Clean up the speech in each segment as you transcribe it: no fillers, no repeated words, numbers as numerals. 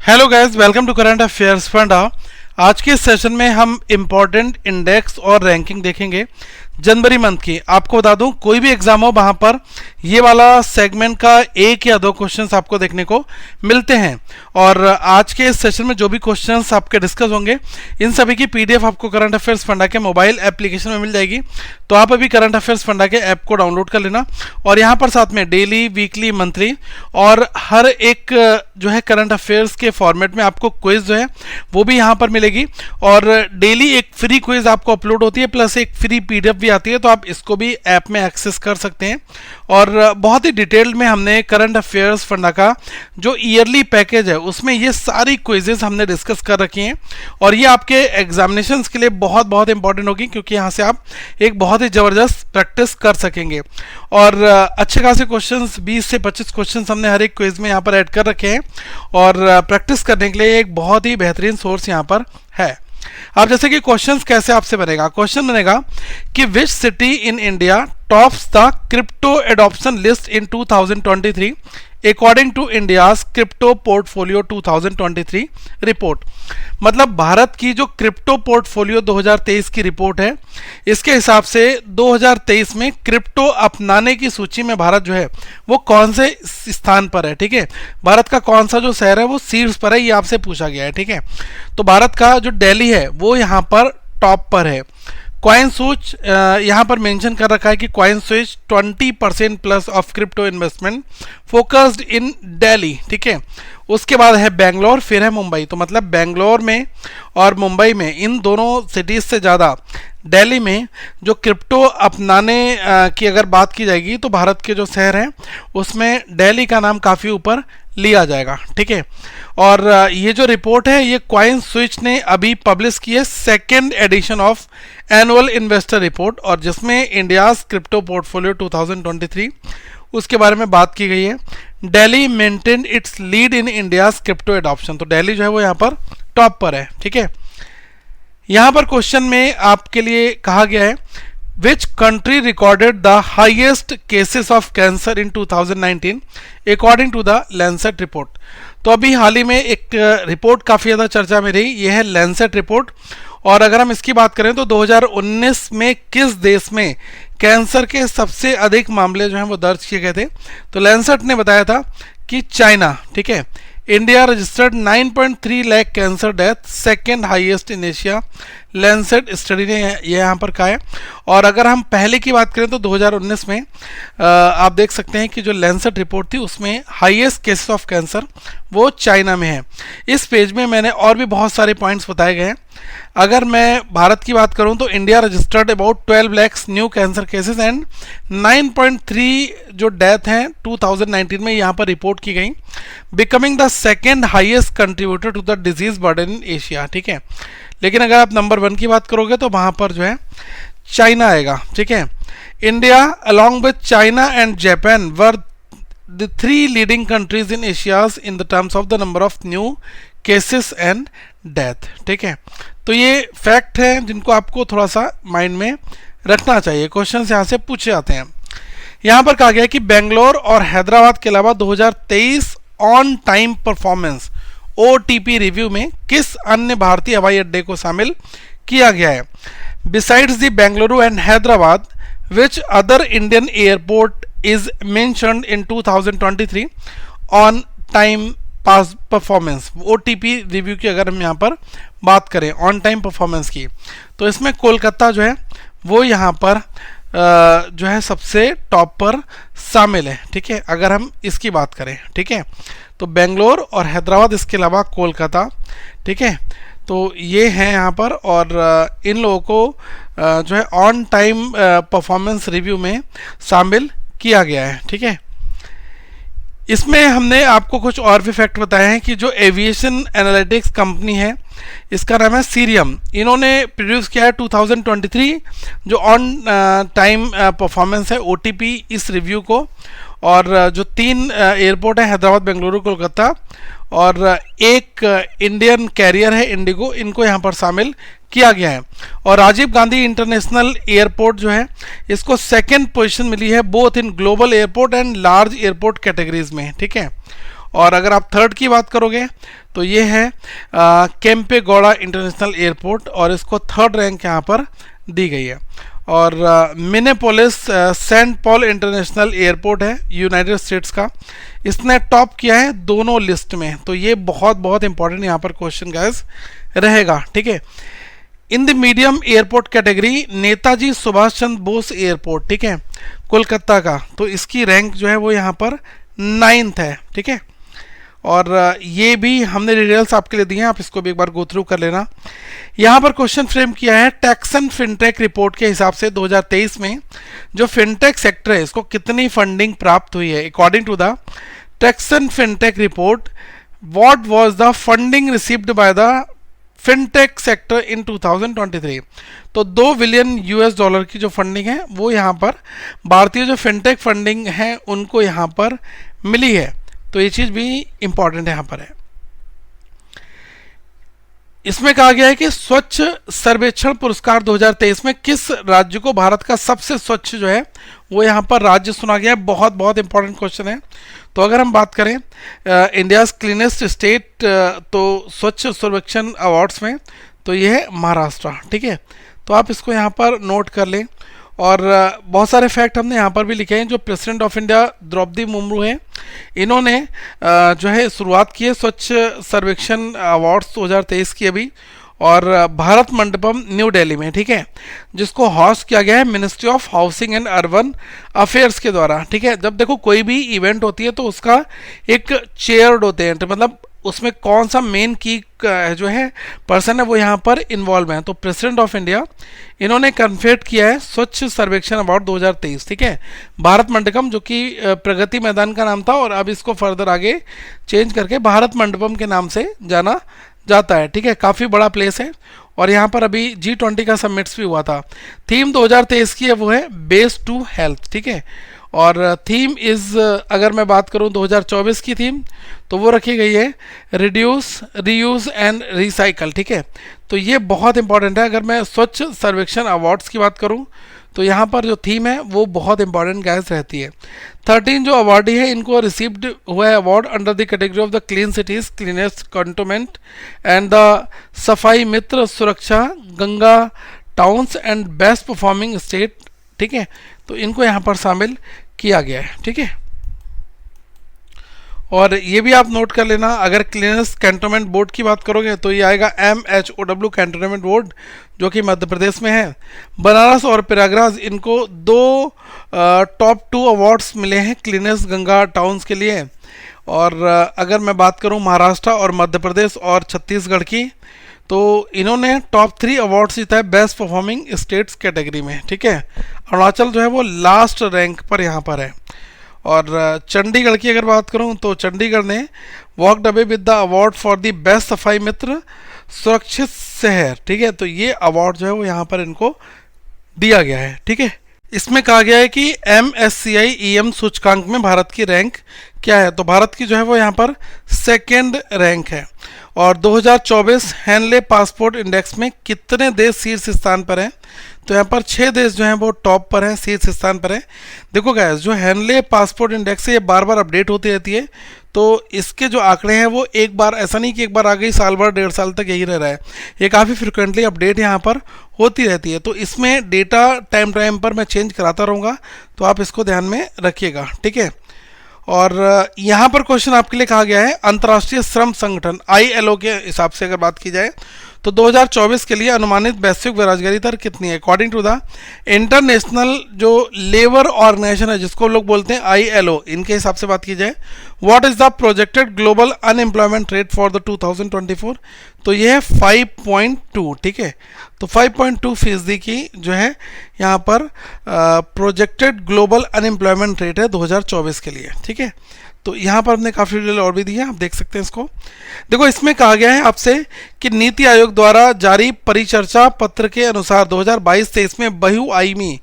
Hello guys, welcome to current affairs Funda. आज के session में हम इम्पोर्टेंट इंडेक्स और रैंकिंग देखेंगे जनवरी मंथ की। आपको बता दूं, कोई भी एग्जाम हो वहां पर ये वाला सेगमेंट का एक या दो क्वेश्चंस आपको देखने को मिलते हैं। और आज के इस सेशन में जो भी क्वेश्चंस आपके डिस्कस होंगे, इन सभी की पीडीएफ आपको करंट अफेयर्स फंडा के मोबाइल एप्लीकेशन में मिल जाएगी। तो आप अभी करंट अफेयर्स फंडा के ऐप को डाउनलोड कर लेना और यहाँ पर साथ में डेली, वीकली, मंथली और हर एक जो है करंट अफेयर्स के फॉर्मेट में आपको क्विज जो है वो भी यहाँ पर मिलेगी। और डेली एक फ्री क्विज आपको अपलोड होती है, प्लस एक फ्री पीडीएफ भी आती है, तो आप इसको भी ऐप में एक्सेस कर सकते हैं। और बहुत ही डिटेल्ड में हमने करंट अफेयर्स फंडा का जो ईयरली पैकेज है उसमें ये सारी क्विजेस हमने डिस्कस कर रखी हैं। और ये आपके एग्जामिनेशंस के लिए बहुत बहुत इंपॉर्टेंट होगी, क्योंकि यहाँ से आप एक बहुत ही ज़बरदस्त प्रैक्टिस कर सकेंगे। और अच्छे खासे क्वेश्चंस, 20 से 25 क्वेश्चंस हमने हर एक क्विज में यहाँ पर ऐड कर रखे हैं। और प्रैक्टिस करने के लिए एक बहुत ही बेहतरीन सोर्स यहाँ पर है। अब जैसे कि क्वेश्चंस कैसे आपसे बनेगा, क्वेश्चन बनेगा कि which city in India tops the crypto adoption list in 2023 according to India's crypto portfolio 2023 report. मतलब भारत की जो क्रिप्टो पोर्टफोलियो 2023 की रिपोर्ट है, इसके हिसाब से 2023 में क्रिप्टो अपनाने की सूची में भारत जो है वो कौन से स्थान पर है। ठीक है, भारत का कौन सा जो शहर है वो शीर्ष पर है, ये आपसे पूछा गया है। ठीक है, तो भारत का जो दिल्ली है वो यहाँ पर टॉप पर है। कॉइन स्विच यहाँ पर मेंशन कर रखा है कि coin switch 20% plus of crypto investment focused in Delhi. ठीक है, उसके बाद है बेंगलोर, फिर है मुंबई। तो मतलब बेंगलोर में और मुंबई में, इन दोनों सिटीज़ से ज़्यादा दिल्ली में जो क्रिप्टो अपनाने की अगर बात की जाएगी तो भारत के जो शहर हैं उसमें दिल्ली का नाम काफ़ी ऊपर लिया जाएगा। ठीक है, और ये जो रिपोर्ट है ये कॉइन स्विच ने अभी पब्लिश की है, second edition of annual investor report, और जिसमें इंडियाज क्रिप्टो पोर्टफोलियो 2023 उसके बारे में बात की गई है। Delhi maintain its lead in India's crypto adoption. तो दिल्ली जो है वो यहाँ पर टॉप पर है। ठीक है, यहाँ पर क्वेश्चन में आपके लिए कहा गया है which country recorded the highest cases of cancer in 2019 according to the Lancet report. तो अभी हाल ही में एक रिपोर्ट काफ़ी ज़्यादा चर्चा में रही, यह है लैंसेट रिपोर्ट। और अगर हम इसकी बात करें तो 2019 में किस देश में कैंसर के सबसे अधिक मामले जो हैं वो दर्ज किए गए थे, तो लैंसेट ने बताया था कि चाइना। ठीक है, India registered 9.3 lakh cancer death, second highest in Asia. Lancet study ने ये यहाँ पर कहा है। और अगर हम पहले की बात करें तो 2019 में आप देख सकते हैं कि जो लैंसेट रिपोर्ट थी उसमें हाईएस्ट केसेस ऑफ कैंसर वो चाइना में है। इस पेज में मैंने और भी बहुत सारे पॉइंट्स बताए गए हैं। अगर मैं भारत की बात करूं तो India registered about 12 lakhs new cancer cases and 9.3 जो डेथ हैं 2019 में यहाँ पर रिपोर्ट की गई, becoming the second highest contributor to the disease burden in Asia. ठीक है, लेकिन अगर आप नंबर 1 की बात करोगे तो वहाँ पर जो है चाइना आएगा। ठीक है, India along with China and Japan were the 3 leading countries in Asia's in the terms of the number of new cases and death. ठीक है, तो ये फैक्ट हैं जिनको आपको थोड़ा सा माइंड में रखना चाहिए, क्वेश्चन यहाँ से पूछे जाते हैं। यहाँ पर कहा गया है कि बेंगलोर और हैदराबाद के अलावा 2023 on time performance OTP review में किस अन्य भारतीय हवाई अड्डे को शामिल किया गया है। Besides the Bengaluru and Hyderabad which other Indian airport is mentioned in 2023 on time pass performance. OTP review की अगर हम यहाँ पर बात करें ऑन टाइम परफॉर्मेंस की, तो इसमें कोलकाता जो है वो यहाँ पर जो है सबसे टॉप पर शामिल है। ठीक है, अगर हम इसकी बात करें। ठीक है, तो बेंगलोर और हैदराबाद, इसके अलावा कोलकाता। ठीक है, तो ये हैं यहाँ पर, और इन लोगों को जो है ऑन टाइम परफॉर्मेंस रिव्यू में शामिल किया गया है। ठीक है, इसमें हमने आपको कुछ और भी फैक्ट बताए हैं कि जो एविएशन एनालिटिक्स कंपनी है, इसका नाम है सीरियम, इन्होंने प्रोड्यूस किया है 2023 जो ऑन टाइम परफॉर्मेंस है OTP इस रिव्यू को। और जो 3 एयरपोर्ट है, हैदराबाद, बेंगलुरु, कोलकाता, और एक इंडियन कैरियर है इंडिगो, इनको यहाँ पर शामिल किया गया है। और राजीव गांधी इंटरनेशनल एयरपोर्ट जो है इसको सेकंड पोजीशन मिली है both in global airport and large airport categories में। ठीक है, और अगर आप थर्ड की बात करोगे तो ये है केम्पेगौड़ा इंटरनेशनल एयरपोर्ट, और इसको थर्ड रैंक यहाँ पर दी गई है। और Minneapolis Saint Paul international airport है यूनाइटेड स्टेट्स का, इसने टॉप किया है दोनों लिस्ट में। तो ये बहुत बहुत इंपॉर्टेंट यहाँ पर क्वेश्चन गाइस रहेगा, ठीक है। In the medium airport category Netaji Subhash Chandra Bose airport, ठीक है, कोलकाता का, तो इसकी रैंक जो है वो यहाँ पर 9th है, ठीक है। और ये भी हमने डिटेल्स आपके लिए दिए हैं, आप इसको भी एक बार गो थ्रू कर लेना। यहाँ पर क्वेश्चन फ्रेम किया है टैक्स एंड फिनटेक रिपोर्ट के हिसाब से 2023 में जो फिनटेक सेक्टर है इसको कितनी फंडिंग प्राप्त हुई है। According to the tax and fintech report, what was the funding received by the fintech sector in 2023। तो 2 बिलियन यूएस डॉलर की जो फंडिंग है वो यहाँ पर भारतीय जो फिनटेक फंडिंग है उनको यहाँ पर मिली है। तो ये चीज़ भी इंपॉर्टेंट यहाँ पर है। इसमें कहा गया है कि स्वच्छ सर्वेक्षण पुरस्कार 2023 में किस राज्य को भारत का सबसे स्वच्छ जो है वो यहाँ पर राज्य सुना गया है। बहुत बहुत इंपॉर्टेंट क्वेश्चन है। तो अगर हम बात करें इंडियाज क्लीनेस्ट स्टेट तो स्वच्छ सर्वेक्षण अवार्ड्स में तो ये है महाराष्ट्र, ठीक है। तो आप इसको यहाँ पर नोट कर लें। और बहुत सारे फैक्ट हमने यहाँ पर भी लिखे हैं। जो president of India Droupadi Murmu है, इन्होंने जो है शुरुआत की है स्वच्छ सर्वेक्षण अवार्ड्स 2023 की अभी, और भारत मंडपम न्यू दिल्ली में, ठीक है, जिसको होस्ट किया गया है ministry of housing and urban affairs के द्वारा, ठीक है। जब देखो कोई भी इवेंट होती है तो उसका एक चेयर्ड होते हैं, तो मतलब उसमें कौन सा मेन की जो है पर्सन है वो यहाँ पर इन्वॉल्व है। तो प्रेसिडेंट ऑफ इंडिया इन्होंने कन्फर्ट किया है स्वच्छ सर्वेक्षण अवार्ड 2023, ठीक है। भारत मंडपम जो कि प्रगति मैदान का नाम था और अब इसको फर्दर आगे चेंज करके भारत मंडपम के नाम से जाना जाता है, ठीक है। काफ़ी बड़ा प्लेस है और यहाँ पर अभी G20 का समिट्स भी हुआ था। थीम 2023 की है वो है बेस टू हेल्थ, ठीक है। और थीम इज़, अगर मैं बात करूँ 2024 की थीम तो वो रखी गई है रिड्यूस रीयूज़ एंड रिसाइकल, ठीक है। तो ये बहुत इंपॉर्टेंट है। अगर मैं स्वच्छ सर्वेक्षण अवार्ड्स की बात करूँ तो यहाँ पर जो थीम है वो बहुत इंपॉर्टेंट गैस रहती है। 13 जो अवार्डी है इनको रिसीव्ड हुआ है award under the category of the clean cities, cleanest cantonment and the सफाई मित्र सुरक्षा, Ganga towns and best performing state, ठीक है। तो इनको यहाँ पर शामिल किया गया है, ठीक है। और ये भी आप नोट कर लेना, अगर क्लीनेस्ट कैंटोनमेंट बोर्ड की बात करोगे तो ये आएगा MHOW कैंटोनमेंट बोर्ड जो कि मध्य प्रदेश में है। बनारस और प्रयागराज इनको 2 टॉप 2 अवार्ड्स मिले हैं क्लीनेस्ट गंगा टाउन्स के लिए। और अगर मैं बात करूं महाराष्ट्र और मध्य प्रदेश और छत्तीसगढ़ की तो इन्होंने टॉप 3 अवार्ड्स जीता है बेस्ट परफॉर्मिंग स्टेट्स कैटेगरी में, ठीक है। अरुणाचल जो है वो लास्ट रैंक पर यहाँ पर है। और चंडीगढ़ की अगर बात करूं तो चंडीगढ़ ने walked away with the award for the best सफाई मित्र सुरक्षित शहर, ठीक है। तो ये अवार्ड जो है वो यहाँ पर इनको दिया गया है, ठीक है। इसमें कहा गया है कि MSCI EM सूचकांक में भारत की रैंक क्या है। तो भारत की जो है वो यहाँ पर 2nd रैंक है। और 2024 हैनले पासपोर्ट इंडेक्स में कितने देश शीर्ष स्थान पर हैं। तो यहाँ पर 6 देश जो हैं वो टॉप पर हैं, शीर्ष स्थान पर है। देखो गाइस, जो हैनले पासपोर्ट इंडेक्स है ये बार बार अपडेट होती रहती है। तो इसके जो आंकड़े हैं वो एक बार, ऐसा नहीं कि एक बार आ गई साल भर 1.5 साल तक यही रह रहा है, ये काफ़ी फ्रिक्वेंटली अपडेट यहाँ पर होती रहती है। तो इसमें डेटा टाइम पर मैं चेंज कराता रहूँगा, तो आप इसको ध्यान में रखिएगा, ठीक है। और यहाँ पर क्वेश्चन आपके लिए कहा गया है अंतर्राष्ट्रीय श्रम संगठन ILO के हिसाब से अगर बात की जाए तो 2024 के लिए अनुमानित वैश्विक बेरोजगारी दर कितनी है। अकॉर्डिंग टू द इंटरनेशनल जो लेबर ऑर्गेनाइजेशन है जिसको लोग बोलते हैं ILO, इनके हिसाब से बात की जाए, what is the projected global unemployment rate for the 2024, तो ये है 5.2, ठीक है। तो 5.2% की जो है यहाँ पर प्रोजेक्टेड ग्लोबल अनएम्प्लॉयमेंट रेट है 2024 के लिए, ठीक है। तो यहाँ पर हमने काफ़ी डिटेल और भी दी है, आप देख सकते हैं इसको। देखो, इसमें कहा गया है आपसे कि नीति आयोग द्वारा जारी परिचर्चा पत्र के अनुसार 2022-23 में बहुआयामी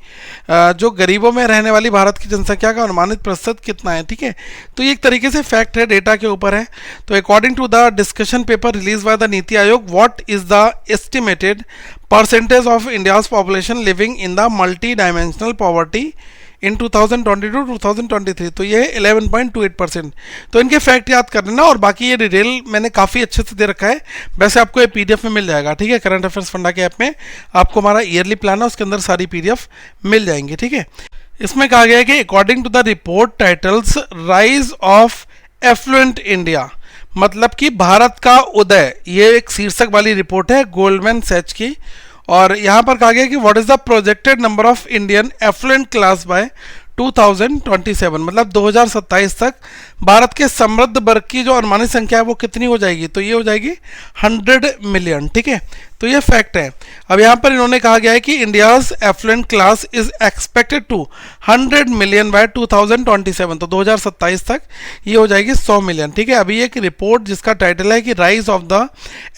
जो गरीबों में रहने वाली भारत की जनसंख्या का अनुमानित प्रतिशत कितना है, ठीक है। तो ये एक तरीके से फैक्ट है, डेटा के ऊपर है। तो according to the discussion paper release by the Niti Aayog, what is the estimated percentage of India's population living in the multi dimensional poverty in 2022 2023, तो ये है 11.28%। तो इनके फैक्ट याद कर लेना, और बाकी ये डिटेल मैंने काफ़ी अच्छे से दे रखा है। वैसे आपको ये पीडीएफ में मिल जाएगा, ठीक है। करंट अफेयर्स फंडा के ऐप में आपको हमारा ईयरली प्लान है, उसके अंदर सारी पीडीएफ मिल जाएंगी, ठीक है। इसमें कहा गया है कि according to the report titles rise of affluent India, मतलब कि भारत का उदय, ये एक शीर्षक वाली रिपोर्ट है गोल्डमैन सैच की। और यहाँ पर कहा गया कि what is the projected number of Indian affluent class by 2027, मतलब 2027 तक भारत के समृद्ध वर्ग की जो अनुमानित संख्या है वो कितनी हो जाएगी, तो ये हो जाएगी 100 मिलियन, ठीक है। तो ये फैक्ट है। अब यहाँ पर इन्होंने कहा गया है कि India's affluent class is expected to 100 million by 2027, तो 2027 तक ये हो जाएगी 100 मिलियन, ठीक है। अभी एक रिपोर्ट जिसका टाइटल है कि rise of the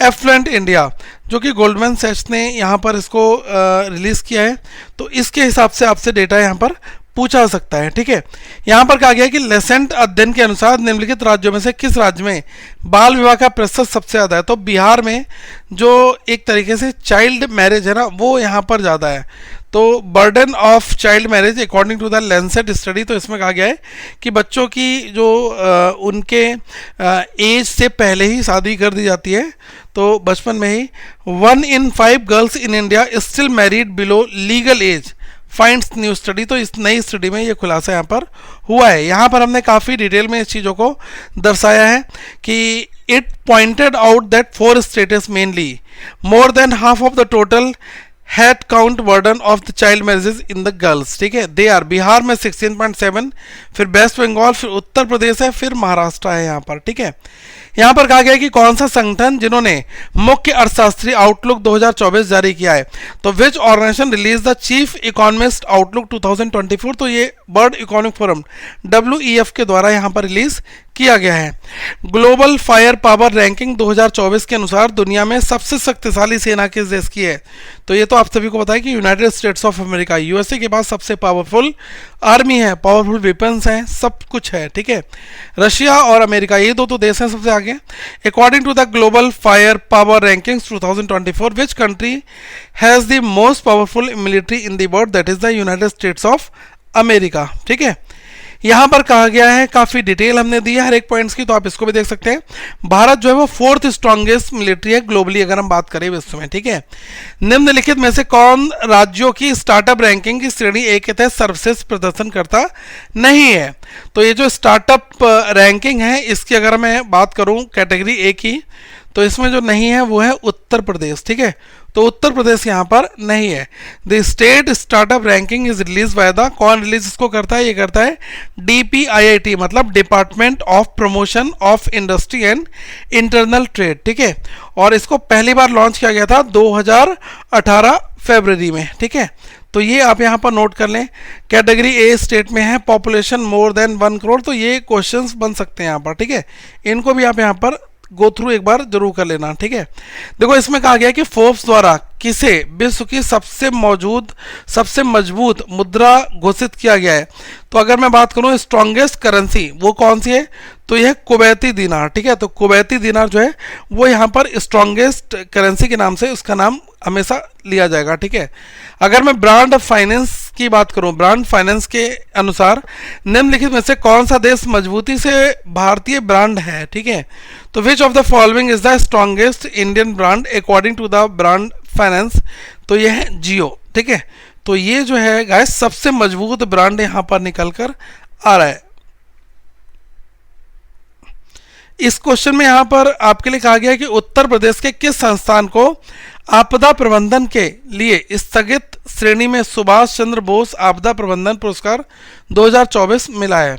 affluent India, जो कि गोल्डमैन सैच्स ने यहाँ पर इसको रिलीज किया है, तो इसके हिसाब से आपसे डेटा यहाँ पर पूछा सकता है, ठीक है। यहाँ पर कहा गया है कि लेसेंट अध्ययन के अनुसार निम्नलिखित राज्यों में से किस राज्य में बाल विवाह का प्रतिशत सबसे ज़्यादा है, तो बिहार में जो एक तरीके से चाइल्ड मैरिज है ना, वो यहाँ पर ज़्यादा है। तो burden of child marriage according to the Lancet study, तो इसमें कहा गया है कि बच्चों की जो उनके एज से पहले ही शादी कर दी जाती है, तो बचपन में ही 1 in 5 girls in India still married below legal age finds new study. तो इस नई स्टडी में ये खुलासा यहाँ पर हुआ है। यहाँ पर हमने काफ़ी डिटेल में इस चीज़ों को दर्शाया है कि it pointed out that 4 states mainly more than half of the total head count burden of the child marriages in the girls, ठीक है। दे आर बिहार में 16.7, फिर वेस्ट बंगाल, फिर उत्तर प्रदेश है, फिर महाराष्ट्र है यहाँ पर, ठीक है। यहाँ पर कहा गया है कि कौन सा संगठन जिन्होंने मुख्य अर्थशास्त्री आउटलुक 2024 जारी किया है, तो which organisation release the chief economist outlook 2024, तो ये वर्ल्ड इकोनॉमिक फोरम WEF के द्वारा यहाँ पर रिलीज किया गया है। ग्लोबल फायर पावर रैंकिंग 2024 के अनुसार दुनिया में सबसे शक्तिशाली सेना किस देश की है, तो ये तो आप सभी को पता है कि United States of America, USA के पास सबसे पावरफुल आर्मी है, पावरफुल वेपन्स हैं, सब कुछ है, ठीक है। रशिया और अमेरिका, ये दो तो देश हैं सबसे आगे। According to the global fire power rankings 2024, which country has the most powerful military in the world, that is the United States of America, ठीक है। यहाँ पर कहा गया है, काफ़ी डिटेल हमने दी है हर एक पॉइंट्स की, तो आप इसको भी देख सकते हैं। भारत जो है वो 4th स्ट्रॉन्गेस्ट मिलिट्री है ग्लोबली अगर हम बात करें विश्व में, ठीक है। निम्नलिखित में से कौन राज्यों की स्टार्टअप रैंकिंग की श्रेणी ए के तहत सर्वश्रेष्ठ प्रदर्शन करता नहीं है, तो ये जो स्टार्टअप रैंकिंग है इसकी अगर मैं बात करूँ कैटेगरी ए की, तो इसमें जो नहीं है वो है उत्तर प्रदेश, ठीक है। तो उत्तर प्रदेश यहाँ पर नहीं है। The state startup ranking is release by the, कौन रिलीज इसको करता है, ये करता है DPIIT, मतलब department of promotion of industry and internal trade, ठीक है। और इसको पहली बार लॉन्च किया गया था 2018 फरवरी में, ठीक है। तो ये आप यहाँ पर नोट कर लें। कैटेगरी ए स्टेट में है, पॉपुलेशन मोर देन 1 करोड़, तो ये क्वेश्चंस बन सकते हैं यहाँ पर, ठीक है। इनको भी आप यहाँ पर गो थ्रू एक बार जरूर कर लेना, ठीक है। देखो इसमें कहा गया कि फोर्ब्स द्वारा किसे विश्व की सबसे मजबूत मुद्रा घोषित किया गया है, तो अगर मैं बात करूं स्ट्रॉन्गेस्ट करेंसी वो कौन सी है, तो यह कुवैती दिनार, ठीक है। तो कुवैती दिनार जो है वो यहाँ पर स्ट्रॉन्गेस्ट करेंसी के नाम से उसका नाम हमेशा लिया जाएगा, ठीक है। अगर मैं ब्रांड फाइनेंस की बात करूं, ब्रांड फाइनेंस के अनुसार निम्नलिखित में से कौन सा देश मजबूती से भारतीय ब्रांड है, ठीक है। तो which of the following is the strongest Indian brand according to the brand finance, तो ये है जियो, ठीक है। तो ये जो है गाइस सबसे मजबूत ब्रांड यहाँ पर निकल कर आ रहा है। इस क्वेश्चन में यहाँ पर आपके लिए कहा गया है कि उत्तर प्रदेश के किस संस्थान को आपदा प्रबंधन के लिए स्थगित श्रेणी में सुभाष चंद्र बोस आपदा प्रबंधन पुरस्कार 2024 मिला है,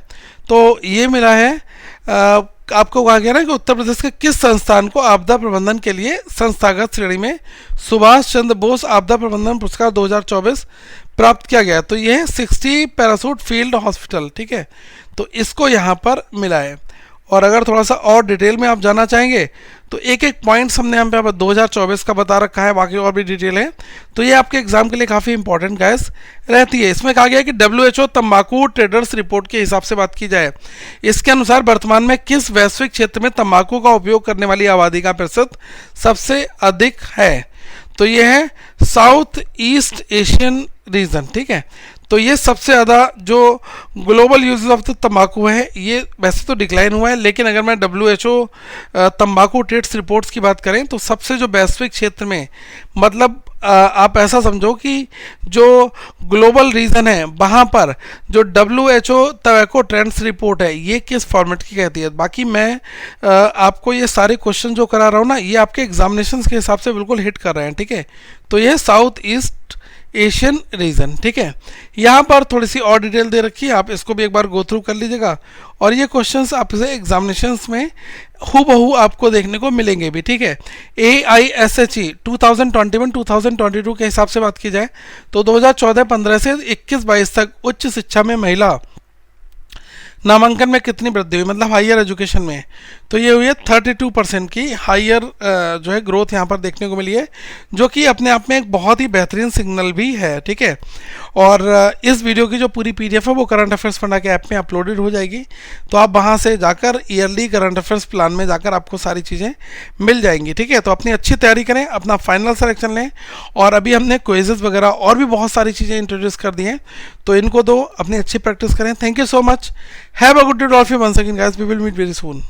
तो ये मिला है आपको कहा गया ना कि उत्तर प्रदेश के किस संस्थान को आपदा प्रबंधन के लिए संस्थागत श्रेणी में सुभाष चंद्र बोस आपदा प्रबंधन पुरस्कार 2024 प्राप्त किया गया, तो यह है 60 पैरासूट फील्ड हॉस्पिटल, ठीक है। तो इसको यहाँ पर मिला है। और अगर थोड़ा सा और डिटेल में आप जानना चाहेंगे तो एक एक पॉइंट्स हमने यहाँ पे 2024 का बता रखा है, बाकी और भी डिटेल है, तो ये आपके एग्जाम के लिए काफ़ी इंपॉर्टेंट गाइस रहती है। इसमें कहा गया है कि WHO तंबाकू ट्रेडर्स रिपोर्ट के हिसाब से बात की जाए, इसके अनुसार वर्तमान में किस वैश्विक क्षेत्र में तंबाकू का उपयोग करने वाली आबादी का प्रतिशत सबसे अधिक है, तो ये है साउथ ईस्ट एशियन रीजन, ठीक है। तो ये सबसे ज़्यादा जो ग्लोबल यूजेस ऑफ द तंबाकू है, ये वैसे तो डिक्लाइन हुआ है, लेकिन अगर मैं WHO तंबाकू ट्रेड्स रिपोर्ट्स की बात करें तो सबसे जो वैश्विक क्षेत्र में, मतलब आप ऐसा समझो कि जो ग्लोबल रीजन है वहाँ पर जो WHO टबैको ट्रेंड्स रिपोर्ट है ये किस फॉर्मेट की कहती है। बाकी मैं आपको ये सारे क्वेश्चन जो करा रहा हूँ ना, ये आपके एग्जामिनेशंस के हिसाब से बिल्कुल हिट कर रहे हैं, ठीक है। तो ये साउथ ईस्ट एशियन रीजन, ठीक है। यहाँ पर थोड़ी सी और डिटेल दे रखी है, आप इसको भी एक बार गो थ्रू कर लीजिएगा, और ये क्वेश्चंस आपसे एग्जामिनेशंस में हूबहू आपको देखने को मिलेंगे भी, ठीक है। AISHE 2021-2022 के हिसाब से बात की जाए तो 2014-15 से 21-22 तक उच्च शिक्षा में महिला नामांकन में कितनी वृद्धि हुई, मतलब हायर एजुकेशन में, तो ये हुई है 32% की हायर जो है ग्रोथ यहाँ पर देखने को मिली है, जो कि अपने आप में एक बहुत ही बेहतरीन सिग्नल भी है, ठीक है। और इस वीडियो की जो पूरी PDF है वो करंट अफेयर्स फंडा के ऐप में अपलोडेड हो जाएगी, तो आप वहाँ से जाकर ईयरली करंट अफेयर्स प्लान में जाकर आपको सारी चीज़ें मिल जाएंगी, ठीक है। तो अपनी अच्छी तैयारी करें, अपना फाइनल सिलेक्शन लें, और अभी हमने क्विजेज वगैरह और भी बहुत सारी चीज़ें इंट्रोड्यूस कर दी हैं, तो इनको दो अपनी अच्छी प्रैक्टिस करें। Thank you so much, have a good day all of you once again guys, we will meet very soon.